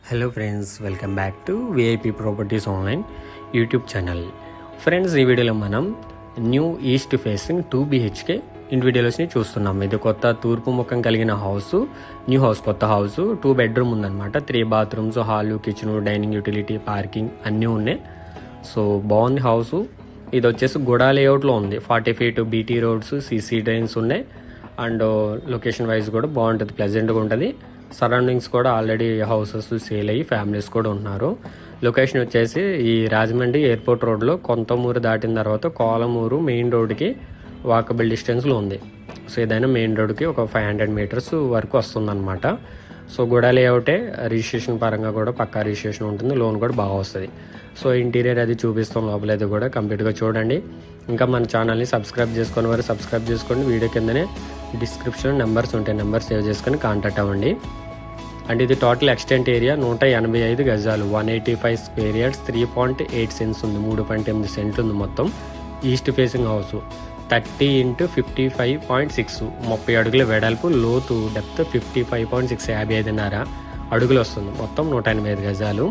Hello friends, welcome back to VIP properties online YouTube channel. Friends, ఈ వీడియోలో మనం new east facing 2 BHK ఇండివిజువల్స్ని చూస్తున్నాం. ఇది కొత్త తూర్పు ముఖం కలిగిన హౌస్, న్యూ హౌస్, కొత్త హౌస్. 2 బెడ్రూమ్ ఉందన్నమాట. 3 bathrooms, hall, kitchen, dining utility, parking అన్నీ ఉన్నాయి. సో బాగుంది హౌస్. ఇది వచ్చేసి గుడా లేఅవుట్లో ఉంది. 40 feet BT roads, CC drains ఉన్నాయి. అండ్ లొకేషన్ వైజ్ కూడా బాగుంటుంది, ప్లెజెంట్గా ఉంటుంది. సరౌండింగ్స్ కూడా ఆల్రెడీ హౌసెస్ సేల్ అయ్యి ఫ్యామిలీస్ కూడా ఉన్నారు. లొకేషన్ వచ్చేసి ఈ రాజమండ్రి ఎయిర్పోర్ట్ రోడ్లో కొంతమూరు దాటిన తర్వాత కోలమూరు మెయిన్ రోడ్కి వాకబుల్ డిస్టెన్స్లో ఉంది. సో ఏదైనా మెయిన్ రోడ్కి ఒక 500 meters వరకు వస్తుందన్నమాట. సో గుడా లేఅవుటే, రిజిస్ట్రేషన్ పరంగా కూడా పక్కా రిజిస్ట్రేషన్ ఉంటుంది, లోన్ కూడా బాగా వస్తుంది. సో ఇంటీరియర్ అది చూపిస్తాం, లోపలైతే కూడా కంప్లీట్గా చూడండి. ఇంకా మన ఛానల్ని సబ్స్క్రైబ్ చేసుకుని వారు సబ్స్క్రైబ్ చేసుకోండి. వీడియో కిందనే డిస్క్రిప్షన్ నెంబర్స్ ఉంటాయి, నెంబర్ సేవ్ చేసుకొని కాంటాక్ట్ అవ్వండి. అండ్ ఇది టోటల్ ఎక్స్టెంట్ ఏరియా 185 గజాలు, 185 square yards, 3.8 cents ఉంది, 3.8 సెంట్లు ఉంది మొత్తం. ఈస్ట్ ఫేసింగ్ హౌస్ 30 x 55.6, 30 అడుగుల వెడల్పు, లోతు డెప్త్ 55.6, 55.5 అడుగులు వస్తుంది. మొత్తం 185 గజాలు.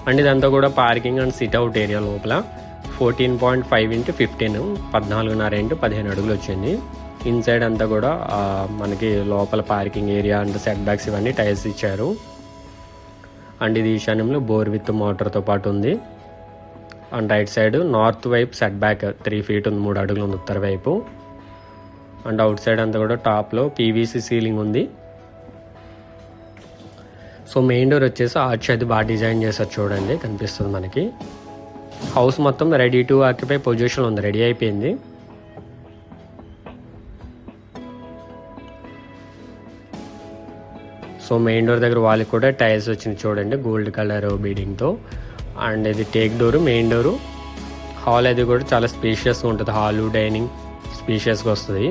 అండ్ ఇదంతా కూడా పార్కింగ్ అండ్ సిట్అవుట్ ఏరియా. లోపల 14.5 x 15, 14.5 x 15 అడుగులు వచ్చింది. ఇన్సైడ్ అంతా కూడా మనకి లోపల parking area and set backs ఇవన్నీ టైల్స్ ఇచ్చారు. అండ్ ఇది ఈశాన్యంలో బోర్ విత్ మోటార్తో పాటు ఉంది. అండ్ రైట్ సైడ్ నార్త్ వైపు సెట్ బ్యాక్ 3 feet ఉంది, 3 అడుగులు ఉంది ఉత్తర వైపు. అండ్ అవుట్ సైడ్ అంతా కూడా టాప్లో పీవీసీ సీలింగ్ ఉంది. సో మెయిన్ డోర్ వచ్చేసి ఆర్చ్ అది బాగా డిజైన్ చేశారు, చూడండి కనిపిస్తుంది మనకి. హౌస్ మొత్తం రెడీ టు ఆక్యుపై పొజిషన్ ఉంది, రెడీ అయిపోయింది. సో మెయిన్ డోర్ దగ్గర వాళ్ళకి కూడా టైల్స్ వచ్చింది, చూడండి గోల్డ్ కలర్ బీడింగ్తో. అండ్ ఇది take door, main door. Hall అది కూడా చాలా స్పేషియస్గా ఉంటుంది, హాలు డైనింగ్ స్పేషియస్గా వస్తుంది.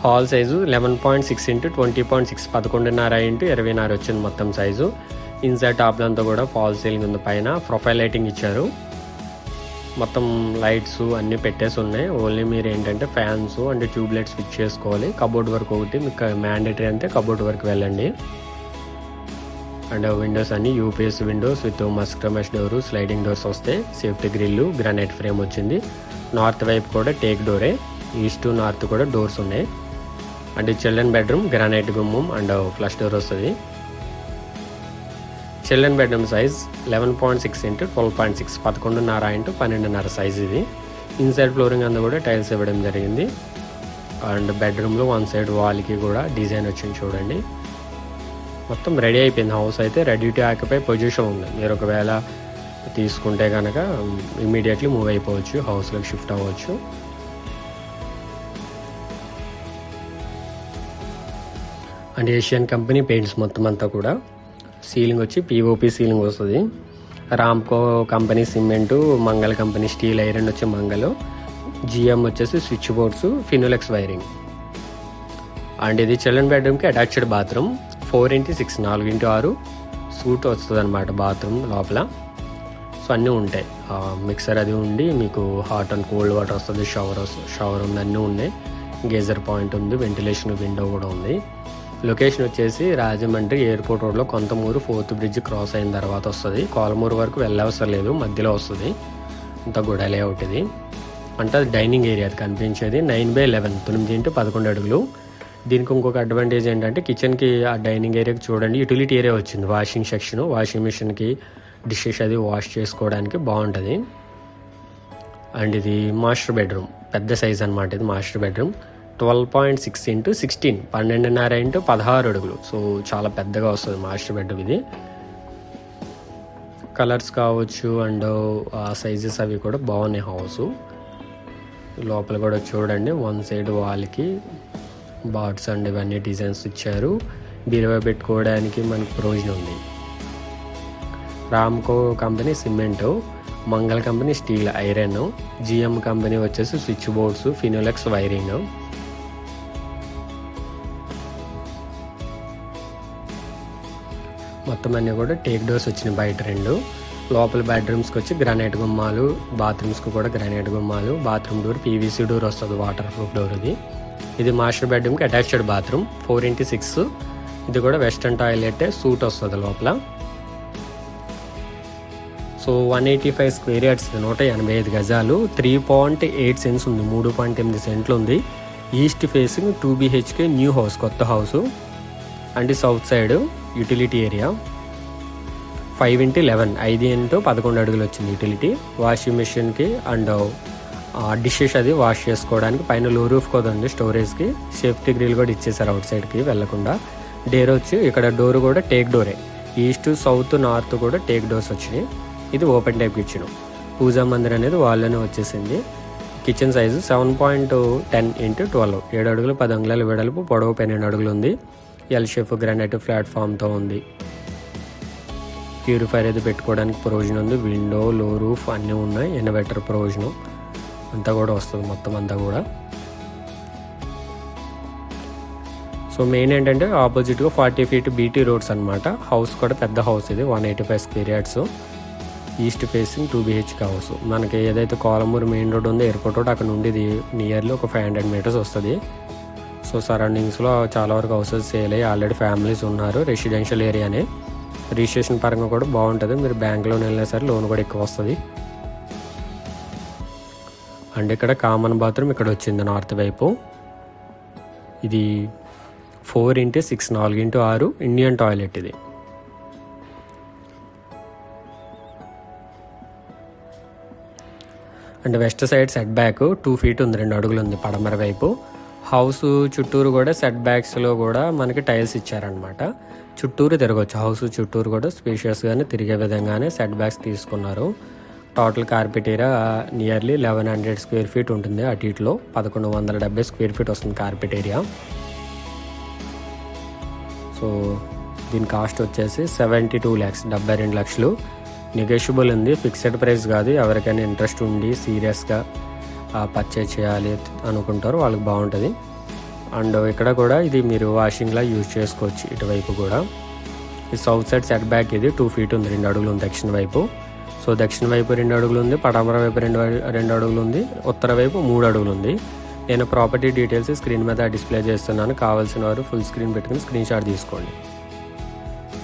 హాల్ సైజు 11.6 x 20.6, 11.5 x 24 వచ్చింది మొత్తం సైజు. ఇన్సైడ్ టాప్లో అంతా కూడా ఫాల్ సీలింగ్ ఉంది, పైన ప్రొఫైల్ లైటింగ్ ఇచ్చారు. మొత్తం లైట్స్ అన్నీ పెట్టేసి ఉన్నాయి. ఓన్లీ మీరు ఏంటంటే fans and tube lights fix చేసుకోవాలి. కబోర్డ్ వర్క్ ఒకటి మీకు మ్యాండేటరీ, అంతే కబోర్డ్ వర్క్ వెళ్ళండి. అండ్ విండోస్ అన్ని UPS Windows with Musk mesh door, sliding doors వస్తాయి. సేఫ్టీ గ్రిల్, గ్రానైట్ ఫ్రేమ్ వచ్చింది. నార్త్ వైపు కూడా టేక్ డోరే, ఈస్ట్ టు నార్త్ కూడా డోర్స్ ఉన్నాయి. అండ్ చిల్డ్రన్ బెడ్రూమ్, గ్రానైట్ గుమ్మం అండ్ ఫ్లష్ డోర్ వస్తుంది. Children bedroom size 11.6 x 12.6, 11.5 x 12.5 size ఇది. Inside flooring అంతా కూడా టైల్స్ ఇవ్వడం జరిగింది. అండ్ బెడ్రూమ్లో వన్ సైడ్ వాల్కి కూడా డిజైన్ వచ్చింది, చూడండి. మొత్తం రెడీ అయిపోయింది హౌస్ అయితే, రెడీ టు ఆక్యుపై పొజిషన్ ఉంది. మీరు ఒకవేళ తీసుకుంటే కనుక ఇమీడియట్లీ మూవ్ అయిపోవచ్చు, హౌస్లోకి షిఫ్ట్ అవ్వచ్చు. అండ్ ఏషియన్ కంపెనీ పెయింట్స్ మొత్తం అంతా కూడా. సీలింగ్ వచ్చి పిఓపి సీలింగ్ వస్తుంది. రామ్కో కంపెనీ సిమెంటు, మంగళ కంపెనీ స్టీల్ ఐరన్ వచ్చి మంగళ, జిఎం వచ్చేసి switch boards, Finolex wiring. And ఇది చిల్డ్రన్ బెడ్రూమ్కి attached bathroom, 4 x 6, 4 x 6 suit వస్తుంది అనమాట బాత్రూమ్ లోపల. సో అన్నీ ఉంటాయి, మిక్సర్ అది ఉండి మీకు హాట్ అండ్ కోల్డ్ వాటర్ వస్తుంది, షవర్ ఉంది, అన్నీ ఉన్నాయి. గేజర్ పాయింట్ ఉంది, వెంటిలేషన్ విండో కూడా ఉంది. లొకేషన్ వచ్చేసి రాజమండ్రి ఎయిర్పోర్ట్ రోడ్లో కొంతమూరు 4th bridge క్రాస్ అయిన తర్వాత వస్తుంది. కోలమూరు వరకు వెళ్ళవసరం లేదు, మధ్యలో వస్తుంది. అంతా గుడా లేఅవుట్ ఇది. అంటే అది డైనింగ్ ఏరియా అది కనిపించేది. 9/11, 9 x 11 అడుగులు. దీనికి ఇంకొక అడ్వాంటేజ్ ఏంటంటే కిచెన్కి ఆ డైనింగ్ ఏరియాకి చూడండి యూటిలిటీ ఏరియా వచ్చింది, వాషింగ్ సెక్షన్, వాషింగ్ మిషన్కి డిషెస్ అది వాష్ చేసుకోవడానికి బాగుంటుంది. అండ్ ఇది మాస్టర్ బెడ్రూమ్, పెద్ద సైజ్ అనమాట ఇది మాస్టర్ బెడ్రూమ్. 12.6 x 16, 12.5 x 16 అడుగులు. సో చాలా పెద్దగా వస్తుంది మాస్టర్ బెడ్రూమ్ ఇది. కలర్స్ కావచ్చు అండ్ ఆ సైజెస్ అవి కూడా బాగున్నాయి హౌస్. లోపల కూడా చూడండి, వన్ సైడ్ వాల్కి బార్డ్స్ అండ్ ఇవన్నీ డిజైన్స్ ఇచ్చారు. బీరువా పెట్టుకోవడానికి మనకి ప్రొవిజన్ ఉంది. రామ్కో కంపెనీ సిమెంటు, మంగళ company steel iron, GM company వచ్చేసి స్విచ్ బోర్డ్స్, ఫినోలెక్స్ వైరింగ్. మొత్తం అన్నీ కూడా టేక్ డోర్స్ వచ్చినాయి బయట 2. లోపల బెడ్రూమ్స్కి వచ్చి గ్రానైట్ గుమ్మాలు, బాత్రూమ్స్కి కూడా గ్రానైట్ గుమ్మాలు. బాత్రూమ్ డోర్ పీవీసీ డోర్ వస్తుంది, వాటర్ ప్రూఫ్ డోర్ ఇది. ఇది మాస్టర్ బెడ్రూమ్కి అటాచ్డ్ బాత్రూమ్, 4 x 6, ఇది కూడా వెస్టర్న్ టాయిలెట్, సూట్ వస్తుంది లోపల. సో 185 స్క్వేర్ యార్డ్స్, 185 గజాలు, 3.8 సెంట్స్ ఉంది, 3.8 సెంట్లు ఉంది. East facing 2 BHK new house, కొత్త house. And south side utility area 5x11, 5x11 అడుగులు వచ్చింది యూటిలిటీ. వాషింగ్ మెషిన్కి అండ్ డిషెస్ అది వాష్ చేసుకోవడానికి. పైన లో రూఫ్ కూడా ఉంది స్టోరేజ్కి. సేఫ్టీ గ్రిల్ కూడా ఇచ్చేసారు అవుట్ సైడ్కి వెళ్ళకుండా. డోర్ వచ్చి ఇక్కడ డోర్ కూడా టేక్ డోరే, ఈస్ట్ సౌత్ నార్త్ కూడా టేక్ డోర్స్ వచ్చినాయి. ఇది ఓపెన్ టైప్ కిచెన్. పూజా మందిర్ అనేది వాళ్ళనే వచ్చేసింది. కిచెన్ సైజు 7.10x12, 7 అడుగులు 10 అంగుళాల వెడల్పు, పొడవు 12 అడుగులు ఉంది. ఎల్ షేప్ గ్రానైట్ ప్లాట్ఫామ్తో ఉంది. ప్యూరిఫైర్ అయితే పెట్టుకోవడానికి ప్రొవిజన్ ఉంది. విండో, లో రూఫ్ అన్నీ ఉన్నాయి. ఇన్వర్టర్ ప్రొవిజన్ అంతా కూడా వస్తుంది మొత్తం అంతా కూడా. సో మెయిన్ ఏంటంటే ఆపోజిట్గా 40 feet BT రోడ్స్ అనమాట. హౌస్ కూడా పెద్ద హౌస్ ఇది, 185 square yards, east facing 2 BHK house. మనకి ఏదైతే కోలమూరు మెయిన్ రోడ్ ఉందో ఎయిర్పోర్ట్ రోడ్, అక్కడ నుండి ఇది నియర్లీ ఒక 500 meters వస్తుంది. సో సరౌండింగ్స్లో చాలా వరకు హౌసెస్ సేల్ అయ్యి ఆల్రెడీ ఫ్యామిలీస్ ఉన్నారు. రెసిడెన్షియల్ ఏరియానే, రిజిస్ట్రేషన్ పరంగా కూడా బాగుంటుంది. మీరు బ్యాంక్ లోన్ వెళ్ళినా సరే లోన్ కూడా ఎక్కువ వస్తుంది. అండ్ ఇక్కడ కామన్ బాత్రూమ్ ఇక్కడ వచ్చింది నార్త్ వైపు. ఇది 4x6, 4x6 ఇండియన్ టాయిలెట్ ఇది. And west side set back 2 feet ఉంది, 2 అడుగులు ఉంది పడమర వైపు. హౌస్ చుట్టూరు కూడా సెట్ బ్యాక్స్లో కూడా మనకి టైల్స్ ఇచ్చారనమాట. చుట్టూరు తిరగవచ్చు, హౌస్ చుట్టూరు కూడా స్పేషియస్గానే తిరిగే విధంగానే సెట్ బ్యాక్స్ తీసుకున్నారు. Total carpet area nearly 1100 square feet ఉంటుంది. అటు ఇటులో 1170 స్క్వేర్ ఫీట్ వస్తుంది కార్పెట్ ఏరియా. సో దీని కాస్ట్ వచ్చేసి 72 lakhs, 72 లక్షలు. నెగోషియబుల్ ఉంది, ఫిక్స్డ్ ప్రైస్ కాదు. ఎవరికైనా ఇంట్రెస్ట్ ఉండి సీరియస్గా పర్చేజ్ చేయాలి అనుకుంటారు వాళ్ళకి బాగుంటుంది. అండ్ ఇక్కడ కూడా ఇది మీరు వాషింగ్లా యూజ్ చేసుకోవచ్చు. ఇటువైపు కూడా ఈ సౌత్ సైడ్ సెట్ బ్యాక్ ఇది 2 feet ఉంది, 2 అడుగులు ఉంది దక్షిణ వైపు. సో దక్షిణ వైపు 2 అడుగులు ఉంది, పడమర వైపు 2 అడుగులు ఉంది, ఉత్తర వైపు 3 అడుగులు ఉంది. నేను ప్రాపర్టీ డీటెయిల్స్ స్క్రీన్ మీద డిస్ప్లే చేస్తున్నాను. కావాల్సిన వారు ఫుల్ స్క్రీన్ పెట్టుకుని స్క్రీన్ షాట్ తీసుకోండి.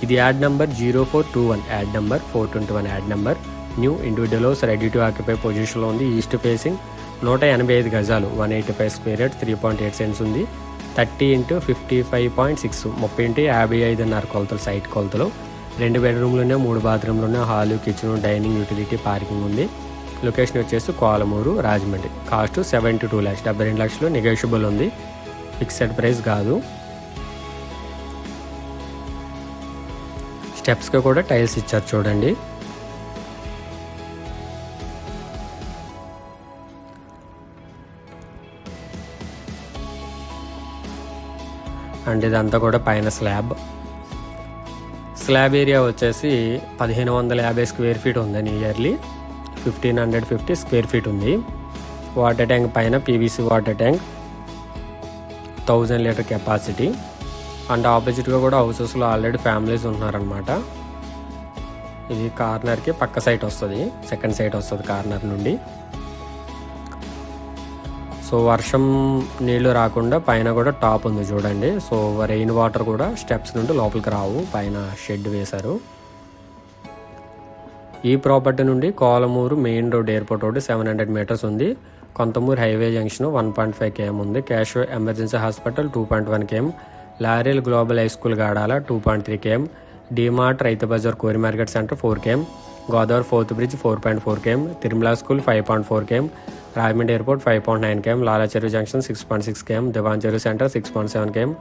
ఇది add number 0421, add number 421, add number. New individual house ready to occupy పొజిషన్లో ఉంది. ఈస్ట్ ఫేసింగ్ 185 గజాలు, 185 స్క్వేర్ యార్డ్, 3.8 సెంట్స్ ఉంది. 30x55.6, 30x55.5 కొలతలు, సైట్ కొలతలు. 2 బెడ్రూమ్లునే, 3 బాత్రూమ్లునే, hall, kitchen, dining, utility, parking ఉంది. లొకేషన్ వచ్చేసి కోలమూరు, రాజమండ్రి. కాస్ట్ 72 lakhs, 72 లక్షలు. నెగోషియబుల్ ఉంది, ఫిక్స్డ్ ప్రైస్ కాదు. స్టెప్స్కి కూడా టైల్స్ ఇచ్చారు చూడండి. అండ్ ఇదంతా కూడా పైన స్లాబ్ ఏరియా వచ్చేసి 1550 స్క్వేర్ ఫీట్ ఉంది. నియర్లీ 1550 స్క్వేర్ ఫీట్ ఉంది. వాటర్ ట్యాంక్ పైన PVC water tank, 1000 litre capacity. And ఆపోజిట్గా కూడా హౌసెస్లో ఆల్రెడీ ఫ్యామిలీస్ ఉంటున్నారనమాట. ఇది కార్నర్కి పక్క సైట్ వస్తుంది, సెకండ్ సైట్ వస్తుంది కార్నర్ నుండి. సో వర్షం నీళ్లు రాకుండా పైన కూడా టాప్ ఉంది చూడండి. సో రెయిన్ వాటర్ కూడా స్టెప్స్ నుండి లోపలికి రావు, పైన షెడ్ వేశారు. ఈ ప్రాపర్టీ నుండి Kolamuru main road, airport road 700 meters ఉంది. కొంతమూరు హైవే జంక్షన్ 1.5 km ఉంది. Cash emergency hospital 2.1 km. Laurel global high school Gadala 2.3 km. DMart, Rythu Bazar, కోరి market centre 4 km. Godavari fourth bridge 4.4 km. Tirumala school 5.4 km. Rajahmundry airport 5.9 km. Lalacheruvu junction 6.6 km. Diwan Cheruvu centre 6.7 km.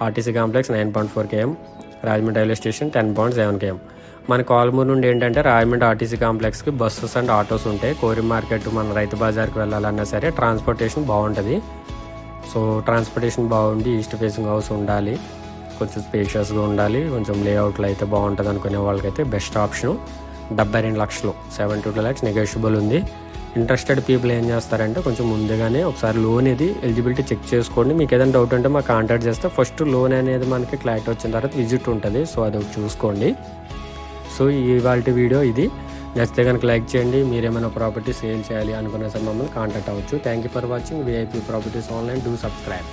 RTC complex 9.4 km. Rajahmundry railway station 10.7 km. మన కోలమూరు నుండి ఏంటంటే Rajahmundry RTC కాంప్లెక్స్కి buses and autos ఉంటాయి. Kori market, మన రైతు బజార్కి వెళ్ళాలన్నా సరే ట్రాన్స్పోర్టేషన్ బాగుంటుంది. సో ట్రాన్స్పోర్టేషన్ బాగుండి ఈస్ట్ ఫేసింగ్ హౌస్ ఉండాలి, కొంచెం స్పేషియస్గా ఉండాలి, కొంచెం లేఅవుట్లో అయితే బాగుంటుంది అనుకునే వాళ్ళకైతే బెస్ట్ ఆప్షను. 72 లక్షలు, 72 lakhs నెగోషియబుల్ ఉంది. ఇంట్రెస్టెడ్ పీపుల్ ఏం చేస్తారంటే కొంచెం ముందుగానే ఒకసారి లోన్ ఇది ఎలిజిబిలిటీ చెక్ చేసుకోండి. మీకు ఏదైనా డౌట్ ఉంటే మాకు కాంటాక్ట్ చేస్తే ఫస్ట్ లోన్ అనేది మనకి క్లారిటీ వచ్చిన తర్వాత విజిట్ ఉంటుంది. సో అది చూసుకోండి. సో ఇవాళ వీడియో ఇది. నచ్చితే కనుక లైక్ చేయండి. మీరేమైనా ప్రాపర్టీ సేల్ చేయాలి అనుకునే సార్ మమ్మల్ని కాంటాక్ట్ అవ్వచ్చు. Thank you for watching VIP properties online. Do subscribe.